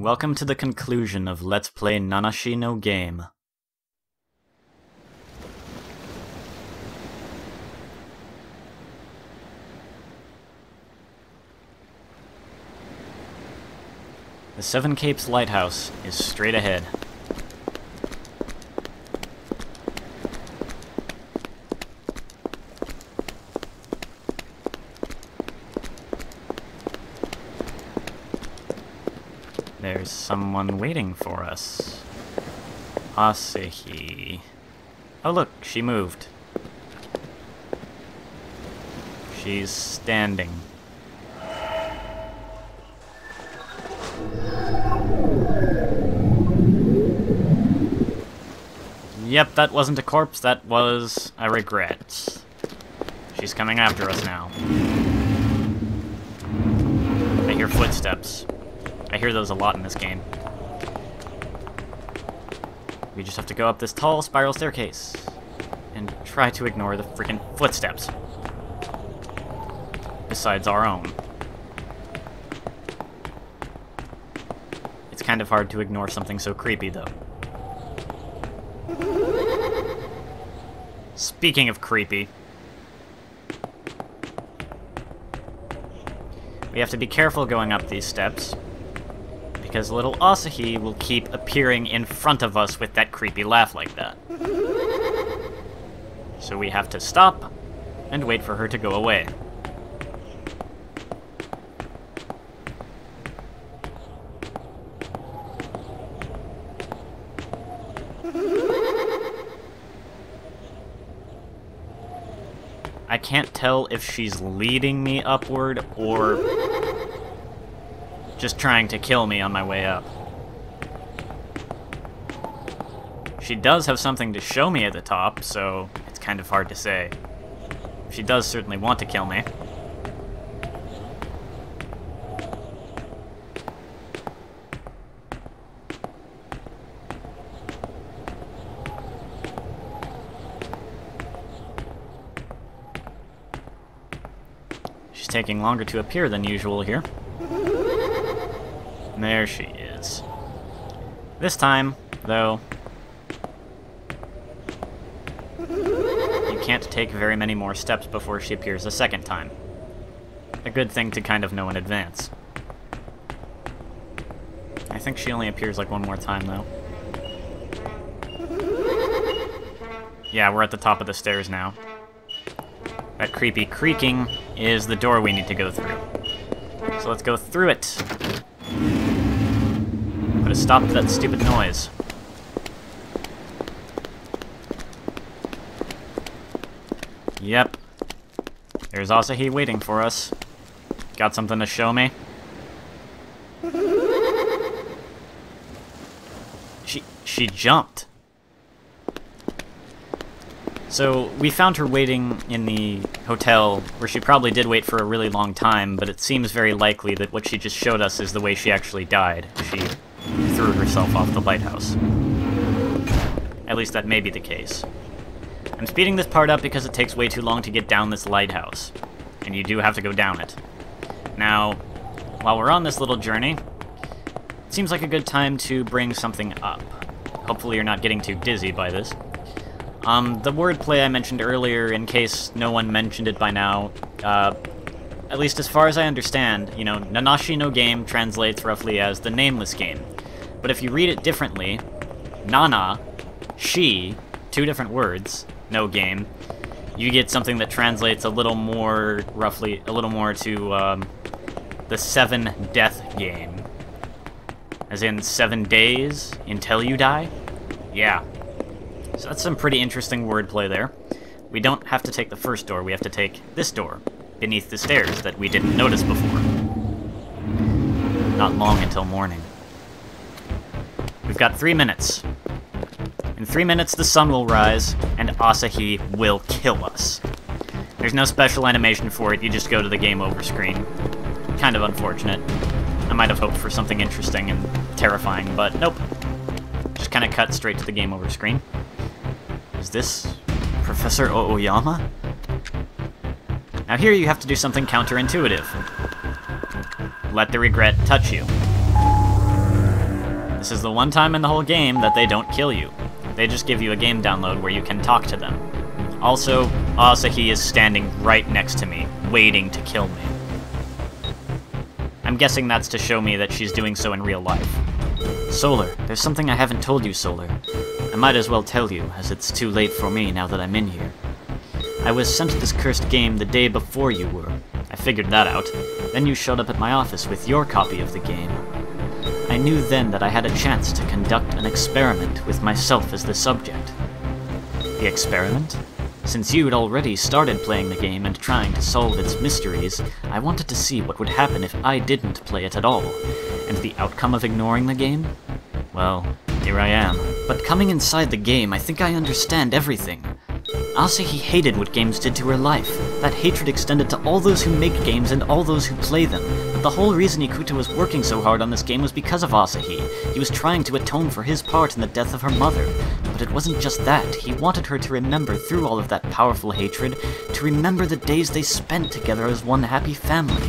Welcome to the conclusion of Let's Play Nanashi no Game. The Seven Capes lighthouse is straight ahead. There's someone waiting for us. Asahi. Oh look, she moved. She's standing. Yep, that wasn't a corpse, that was a regret. She's coming after us now. I hear footsteps. I hear those a lot in this game. We just have to go up this tall spiral staircase and try to ignore the freaking footsteps. Besides our own. It's kind of hard to ignore something so creepy, though. Speaking of creepy, we have to be careful going up these steps, because little Asahi will keep appearing in front of us with that creepy laugh like that. So we have to stop and wait for her to go away. I can't tell if she's leading me upward or just trying to kill me on my way up. She does have something to show me at the top, so it's kind of hard to say. She does certainly want to kill me. She's taking longer to appear than usual here. There she is. This time, though, you can't take very many more steps before she appears a second time. A good thing to kind of know in advance. I think she only appears like one more time, though. Yeah, we're at the top of the stairs now. That creepy creaking is the door we need to go through. So let's go through it. Put a stop to that stupid noise. Yep. There's Asahi waiting for us. Got something to show me? She jumped. So, we found her waiting in the hotel, where she probably did wait for a really long time, but it seems very likely that what she just showed us is the way she actually died. She threw herself off the lighthouse. At least that may be the case. I'm speeding this part up because it takes way too long to get down this lighthouse, and you do have to go down it. Now, while we're on this little journey, it seems like a good time to bring something up. Hopefully you're not getting too dizzy by this. The wordplay I mentioned earlier, in case no one mentioned it by now, at least as far as I understand, you know, Nanashi no Game translates roughly as the nameless game. But if you read it differently, Nana, she, two different words, no game, you get something that translates a little more, roughly, a little more to, the 7 death game. As in 7 days until you die? Yeah. So that's some pretty interesting wordplay there. We don't have to take the first door, we have to take this door, beneath the stairs, that we didn't notice before. Not long until morning. We've got 3 minutes. In 3 minutes the sun will rise, and Asahi will kill us. There's no special animation for it, you just go to the game over screen. Kind of unfortunate. I might have hoped for something interesting and terrifying, but nope. Just kind of cut straight to the game over screen. Is this Professor Oyama? Now here you have to do something counterintuitive. Let the regret touch you. This is the one time in the whole game that they don't kill you. They just give you a game download where you can talk to them. Also, Asahi is standing right next to me, waiting to kill me. I'm guessing that's to show me that she's doing so in real life. Solar, there's something I haven't told you, Solar. I might as well tell you, as it's too late for me now that I'm in here. I was sent this cursed game the day before you were. I figured that out. Then you showed up at my office with your copy of the game. I knew then that I had a chance to conduct an experiment with myself as the subject. The experiment? Since you'd already started playing the game and trying to solve its mysteries, I wanted to see what would happen if I didn't play it at all. And the outcome of ignoring the game? Well, here I am. But coming inside the game, I think I understand everything. Asahi hated what games did to her life. That hatred extended to all those who make games and all those who play them. But the whole reason Ikuta was working so hard on this game was because of Asahi. He was trying to atone for his part in the death of her mother. But it wasn't just that. He wanted her to remember through all of that powerful hatred, to remember the days they spent together as one happy family.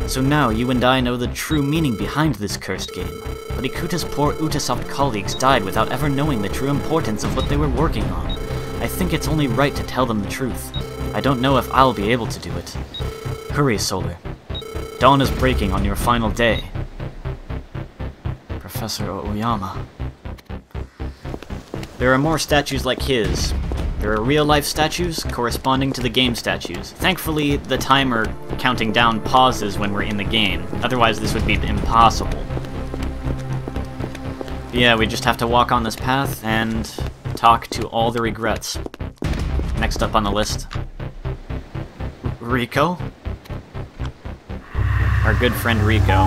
So now you and I know the true meaning behind this cursed game. But Ikuta's poor Utasoft colleagues died without ever knowing the true importance of what they were working on. I think it's only right to tell them the truth. I don't know if I'll be able to do it. Hurry, Solar. Dawn is breaking on your final day. Professor Oyama. There are more statues like his. There are real-life statues corresponding to the game statues. Thankfully, the timer counting down pauses when we're in the game. Otherwise, this would be impossible. But yeah, we just have to walk on this path and talk to all the regrets. Next up on the list, Rico? Our good friend Rico,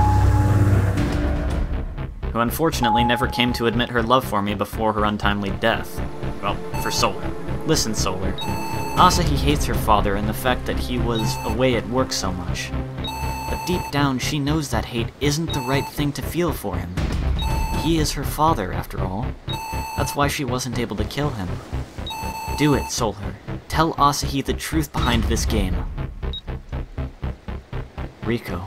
who unfortunately never came to admit her love for me before her untimely death. Well, for Solar. Listen, Solar. Asahi hates her father and the fact that he was away at work so much. But deep down, she knows that hate isn't the right thing to feel for him. He is her father, after all. That's why she wasn't able to kill him. Do it, Solar. Tell Asahi the truth behind this game. Rico.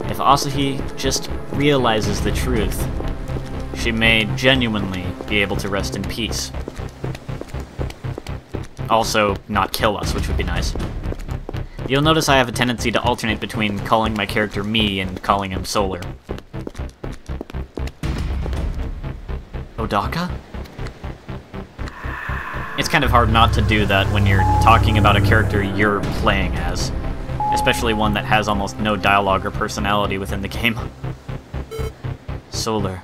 If Asahi just realizes the truth, she may genuinely be able to rest in peace. Also, not kill us, which would be nice. You'll notice I have a tendency to alternate between calling my character me and calling him Solar. Odaka? It's kind of hard not to do that when you're talking about a character you're playing as, especially one that has almost no dialogue or personality within the game. Solar.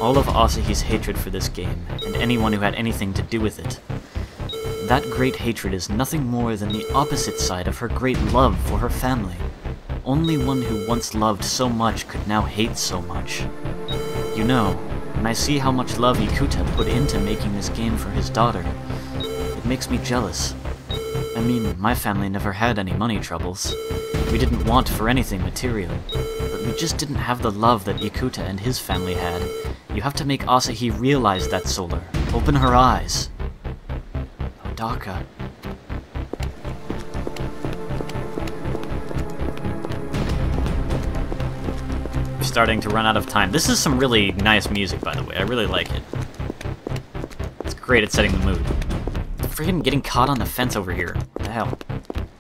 All of Asahi's hatred for this game, and anyone who had anything to do with it. That great hatred is nothing more than the opposite side of her great love for her family. Only one who once loved so much could now hate so much. You know, when I see how much love Ikuta put into making this game for his daughter, it makes me jealous. I mean, my family never had any money troubles. We didn't want for anything material, but we just didn't have the love that Ikuta and his family had. You have to make Asahi realize that, Solar. Open her eyes. Odaka. Starting to run out of time. This is some really nice music, by the way. I really like it. It's great at setting the mood. Freaking getting caught on the fence over here. What the hell?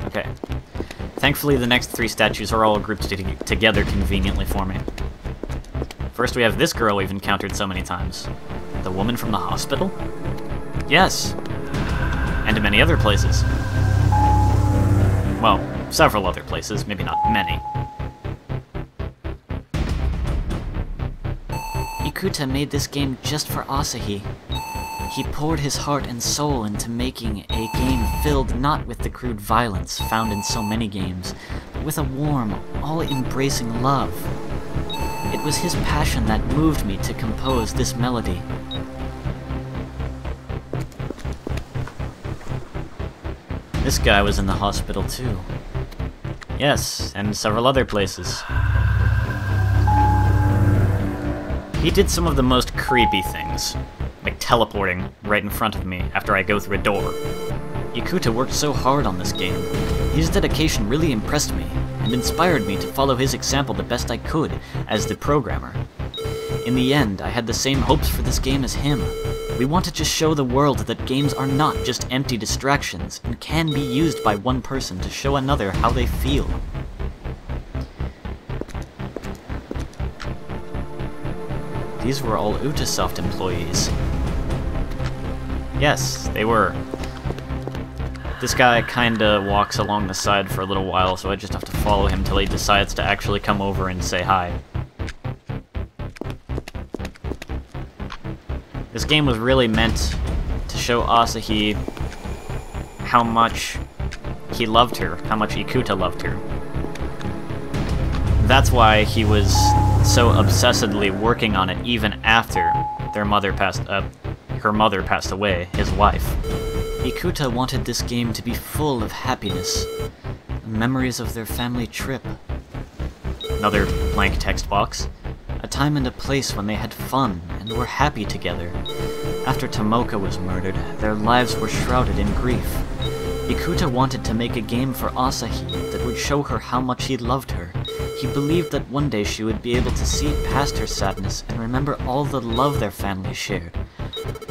Okay. Thankfully, the next three statues are all grouped together conveniently for me. First, we have this girl we've encountered so many times. The woman from the hospital? Yes. And many other places. Well, several other places, maybe not many. Ikuta made this game just for Asahi. He poured his heart and soul into making a game filled not with the crude violence found in so many games, but with a warm, all-embracing love. It was his passion that moved me to compose this melody. This guy was in the hospital too. Yes, and several other places. He did some of the most creepy things, like teleporting right in front of me after I go through a door. Ikuta worked so hard on this game. His dedication really impressed me, and inspired me to follow his example the best I could as the programmer. In the end, I had the same hopes for this game as him. We wanted to show the world that games are not just empty distractions, and can be used by one person to show another how they feel. These were all Ubisoft employees. Yes, they were. This guy kinda walks along the side for a little while, so I just have to follow him till he decides to actually come over and say hi. This game was really meant to show Asahi how much he loved her, how much Ikuta loved her. That's why he was so obsessedly working on it even after her mother passed away, his wife. Ikuta wanted this game to be full of happiness, memories of their family trip. Another blank text box. A time and a place when they had fun and were happy together. After Tomoka was murdered, their lives were shrouded in grief. Ikuta wanted to make a game for Asahi that would show her how much he loved her. He believed that one day she would be able to see past her sadness and remember all the love their family shared.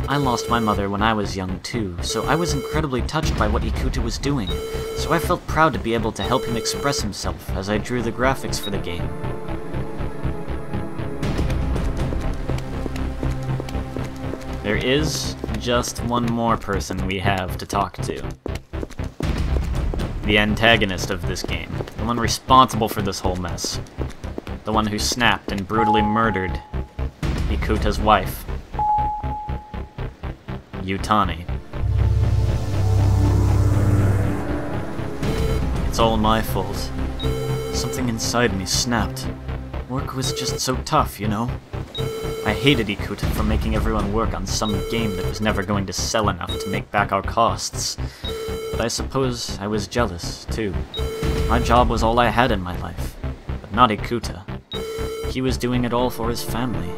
I lost my mother when I was young too, so I was incredibly touched by what Ikuta was doing, so I felt proud to be able to help him express himself as I drew the graphics for the game. There is just one more person we have to talk to. The antagonist of this game, the one responsible for this whole mess. The one who snapped and brutally murdered Ikuta's wife, Yutani. It's all my fault. Something inside me snapped. Work was just so tough, you know? I hated Ikuta for making everyone work on some game that was never going to sell enough to make back our costs. But I suppose I was jealous, too. My job was all I had in my life. But not Ikuta. He was doing it all for his family.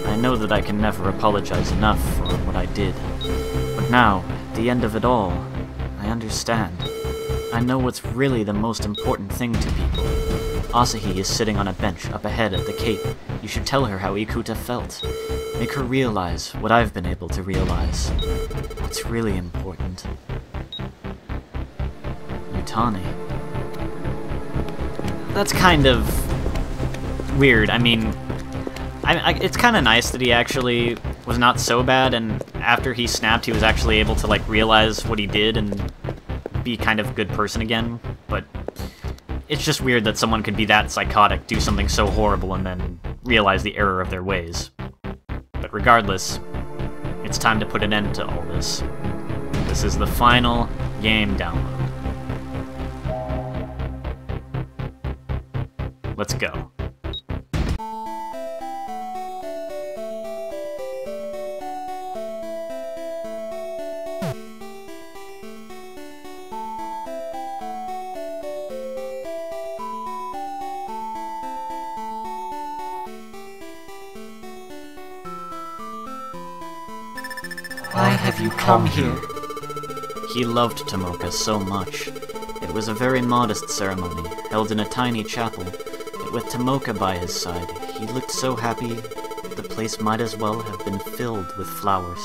I know that I can never apologize enough for what I did. But now, at the end of it all, I understand. I know what's really the most important thing to people. Asahi is sitting on a bench up ahead at the Cape. You should tell her how Ikuta felt. Make her realize what I've been able to realize. What's really important. Yutani. That's kind of weird. I mean, it's kind of nice that he actually was not so bad, and after he snapped, he was actually able to, like, realize what he did and be kind of a good person again, but it's just weird that someone could be that psychotic, do something so horrible, and then realize the error of their ways. But regardless, it's time to put an end to all this. This is the final game download. Let's go. Why have you come here? He loved Tomoka so much. It was a very modest ceremony, held in a tiny chapel, but with Tomoka by his side, he looked so happy the place might as well have been filled with flowers.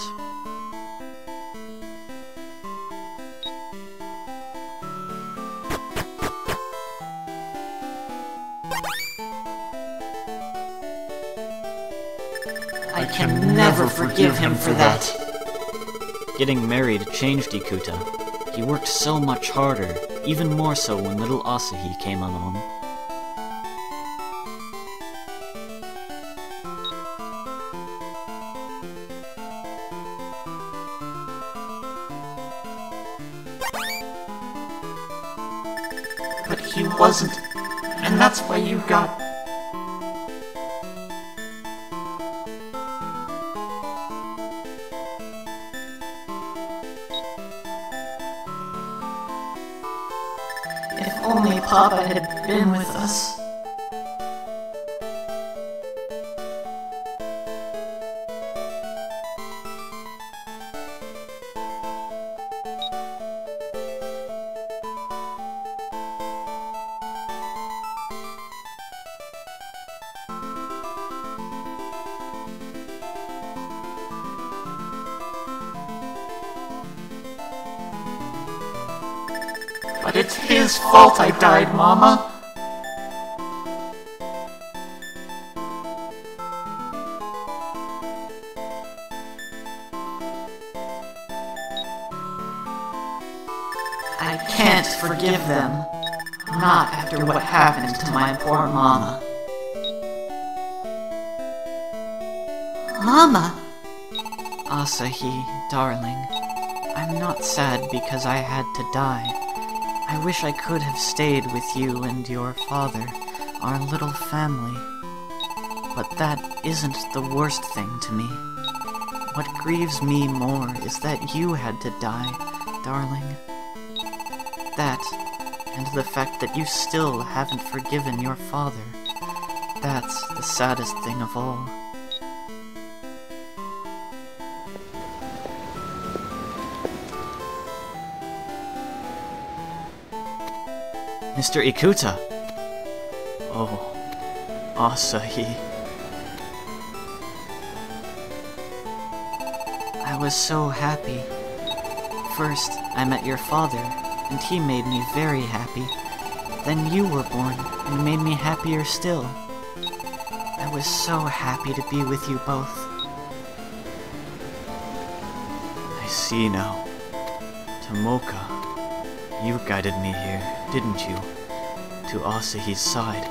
I can never forgive him for that. Getting married changed Ikuta. He worked so much harder, even more so when little Asahi came along. But he wasn't, and that's why you got... If only Papa had been with us. But it's his fault I died, Mama. I can't forgive them. Not after what happened to my poor Mama. Mama! Asahi, darling, I'm not sad because I had to die. I wish I could have stayed with you and your father, our little family. But that isn't the worst thing to me. What grieves me more is that you had to die, darling. That, and the fact that you still haven't forgiven your father. That's the saddest thing of all. Mr. Ikuta! Oh, Asahi. I was so happy. First, I met your father, and he made me very happy. Then you were born, and made me happier still. I was so happy to be with you both. I see now. Tomoka, you guided me here, didn't you? To Asahi's side.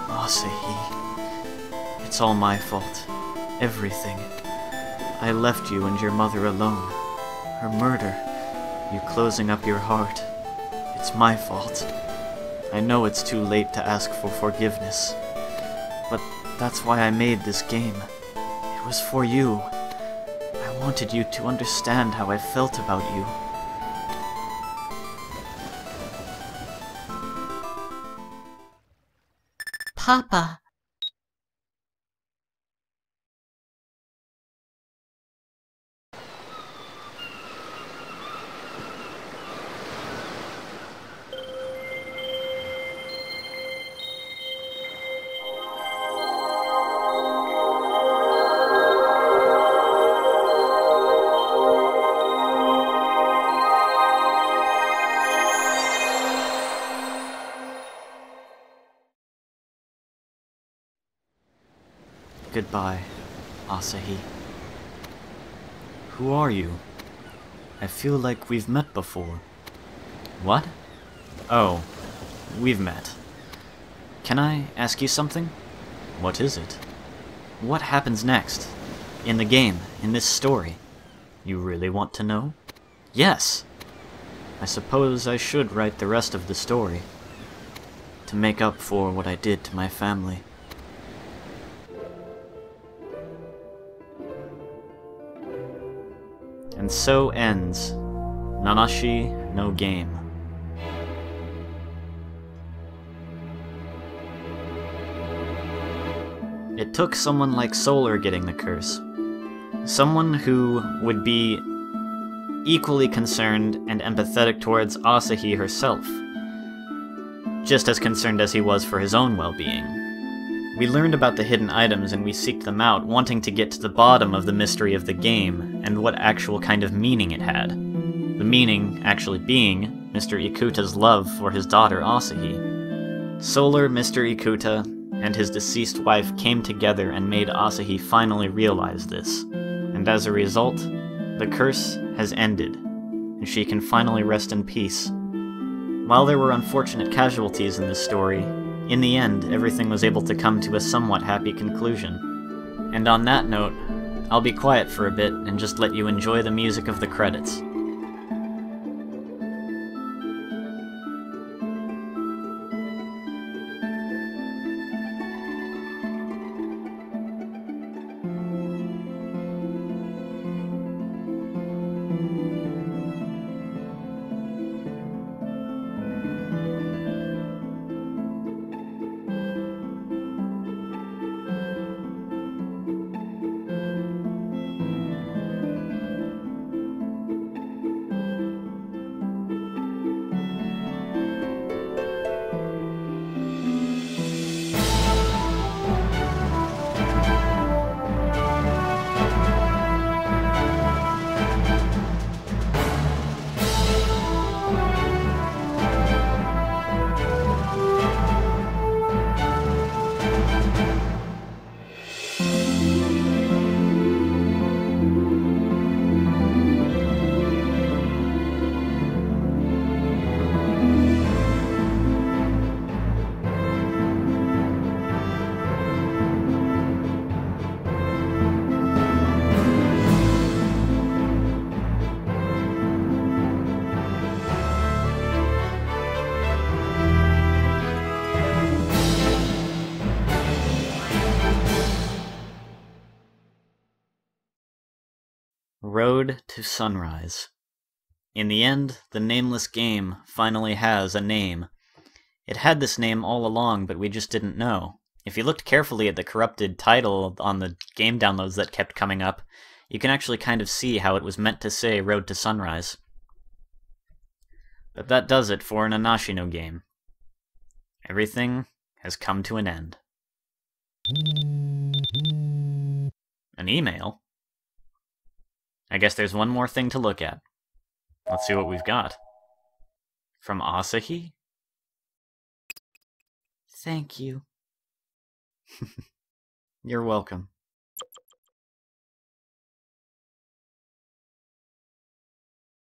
Asahi. It's all my fault. Everything. I left you and your mother alone. Her murder. You closing up your heart. It's my fault. I know it's too late to ask for forgiveness. But that's why I made this game. It was for you. I wanted you to understand how I felt about you. Papa. Goodbye, Asahi. Who are you? I feel like we've met before. What? Oh, we've met. Can I ask you something? What is it? What happens next? In the game, in this story? You really want to know? Yes! I suppose I should write the rest of the story. To make up for what I did to my family. And so ends Nanashi no Game. It took someone like Solar getting the curse. Someone who would be equally concerned and empathetic towards Asahi herself. Just as concerned as he was for his own well-being. We learned about the hidden items and we seeked them out, wanting to get to the bottom of the mystery of the game, and what actual kind of meaning it had. The meaning actually being Mr. Ikuta's love for his daughter Asahi. Solar, Mr. Ikuta, and his deceased wife came together and made Asahi finally realize this. And as a result, the curse has ended, and she can finally rest in peace. While there were unfortunate casualties in this story, in the end, everything was able to come to a somewhat happy conclusion. And on that note, I'll be quiet for a bit and just let you enjoy the music of the credits. Road to Sunrise. In the end, the nameless game finally has a name. It had this name all along, but we just didn't know. If you looked carefully at the corrupted title on the game downloads that kept coming up, you can actually kind of see how it was meant to say Road to Sunrise. But that does it for an Nanashi no game. Everything has come to an end. An email? I guess there's one more thing to look at. Let's see what we've got. From Asahi? Thank you. You're welcome.